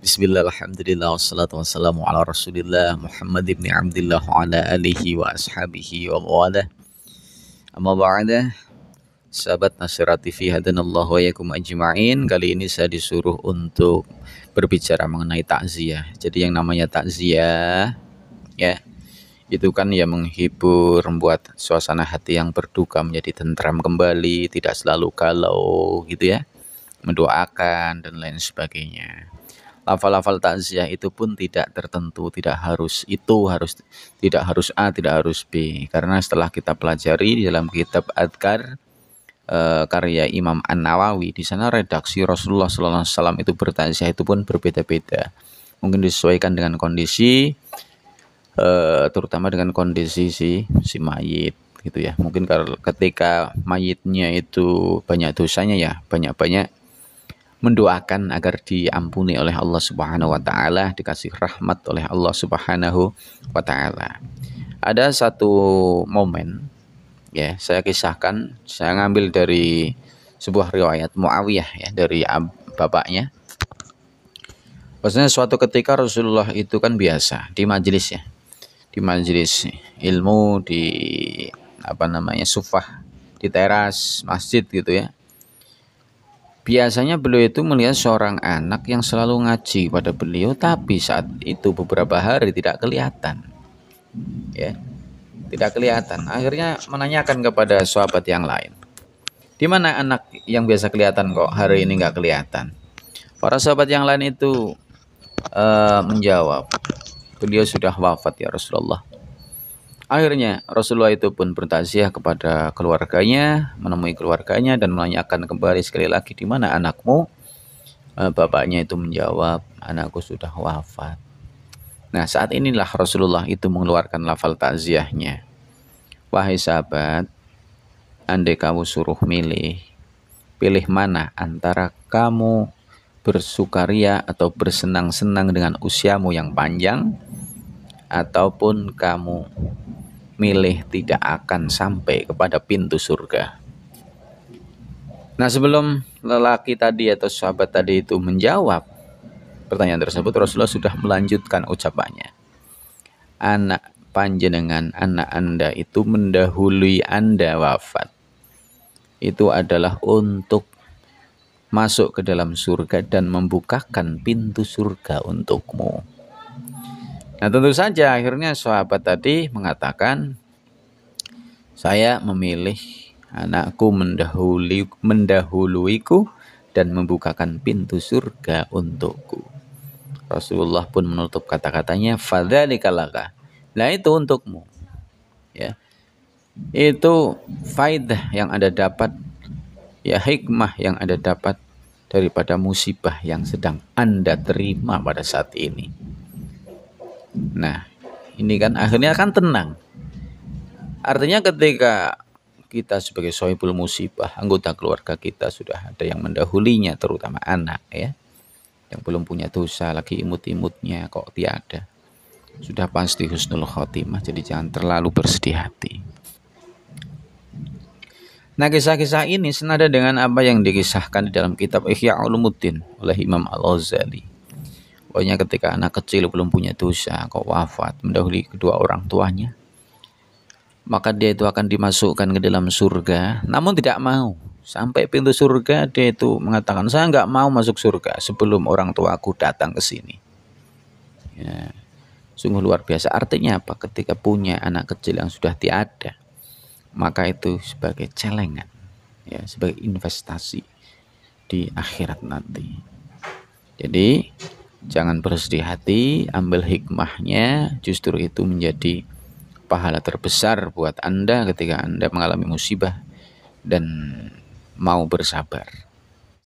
Bismillah, alhamdulillah, wassalatu wassalamu ala rasulillah Muhammad ibn Abdullah wa ala alihi wa ashabihi wa mawalah. Amma ba'da, sahabat Nasirat TV hadanallahu wa yakum ajma'in. Kali ini saya disuruh untuk berbicara mengenai takziah. Jadi yang namanya takziah ya, itu kan ya menghibur, membuat suasana hati yang berduka menjadi tentram kembali, tidak selalu galau gitu ya, mendoakan dan lain sebagainya. Lafal-lafal takziah itu pun tidak tertentu, tidak harus itu, tidak harus A, tidak harus B. Karena setelah kita pelajari di dalam kitab Adhkar karya Imam An-Nawawi, di sana redaksi Rasulullah SAW itu bertakziah itu pun berbeda-beda. Mungkin disesuaikan dengan kondisi, terutama dengan kondisi si mayit gitu ya. Mungkin kalau ketika mayitnya itu banyak dosanya ya, banyak-banyak mendoakan agar diampuni oleh Allah Subhanahu wa taala, dikasih rahmat oleh Allah Subhanahu wa taala. Ada satu momen ya, saya kisahkan, saya ngambil dari sebuah riwayat Muawiyah ya, dari bapaknya. Maksudnya suatu ketika Rasulullah itu kan biasa di majelis ya, di majelis ilmu, di sufah, di teras masjid gitu ya. Biasanya beliau itu melihat seorang anak yang selalu ngaji pada beliau, tapi saat itu beberapa hari tidak kelihatan. Ya, tidak kelihatan. Akhirnya menanyakan kepada sahabat yang lain, di mana anak yang biasa kelihatan kok hari ini nggak kelihatan? Para sahabat yang lain itu menjawab, beliau sudah wafat ya Rasulullah. Akhirnya Rasulullah itu pun bertakziah kepada keluarganya, menemui keluarganya dan menanyakan kembali sekali lagi, di mana anakmu? Bapaknya itu menjawab, anakku sudah wafat. Nah, saat inilah Rasulullah itu mengeluarkan lafal takziahnya. Wahai sahabat, andai kamu suruh pilih mana antara kamu bersukaria atau bersenang-senang dengan usiamu yang panjang, ataupun kamu milih tidak akan sampai kepada pintu surga. Nah, sebelum lelaki tadi atau sahabat tadi itu menjawab pertanyaan tersebut, Rasulullah sudah melanjutkan ucapannya. Anak panjenengan, anak Anda itu mendahului Anda wafat. Itu adalah untuk masuk ke dalam surga dan membukakan pintu surga untukmu. Nah, tentu saja akhirnya sahabat tadi mengatakan, saya memilih anakku mendahuluiku dan membukakan pintu surga untukku. Rasulullah pun menutup kata-katanya, fadzalika laka. Nah, itu untukmu. Ya. Itu faidah yang Anda dapat, ya, hikmah yang Anda dapat daripada musibah yang sedang Anda terima pada saat ini. Nah, ini kan akhirnya kan tenang. Artinya ketika kita sebagai sohibul musibah, anggota keluarga kita sudah ada yang mendahulinya, terutama anak ya, yang belum punya dosa, lagi imut-imutnya kok tiada, sudah pasti husnul khotimah. Jadi jangan terlalu bersedih hati. Nah, kisah-kisah ini senada dengan apa yang dikisahkan di dalam kitab Ihya Ulumuddin oleh Imam Al-Ghazali. Pokoknya ketika anak kecil belum punya dosa kok wafat mendahului kedua orang tuanya, maka dia itu akan dimasukkan ke dalam surga, namun tidak mau. Sampai pintu surga dia itu mengatakan, saya nggak mau masuk surga sebelum orang tuaku datang ke sini. Ya, sungguh luar biasa. Artinya apa? Ketika punya anak kecil yang sudah tiada, maka itu sebagai celengan, ya, sebagai investasi di akhirat nanti. Jadi jangan bersedih hati, ambil hikmahnya, justru itu menjadi pahala terbesar buat Anda ketika Anda mengalami musibah dan mau bersabar.